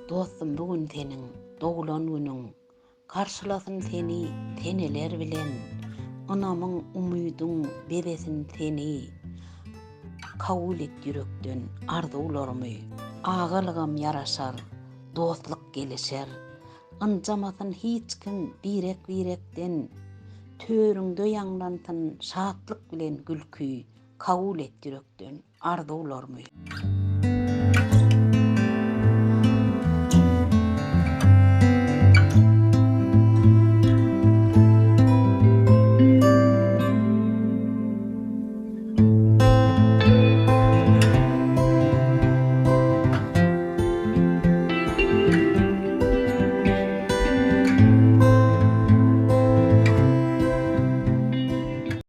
Dostum bugün seniň doglan günüň, karşılasyn seni teneler bilen, anamyň umydyň bebesin seni, kabul et yürekden arzularmy, agylgam yaraşar, dostluk gelişer, ynjamasyn hiç kim birek-birekden, törüňde ýanglansyn şatlyk bilen gülkü, kabul et yürekden arzularmy.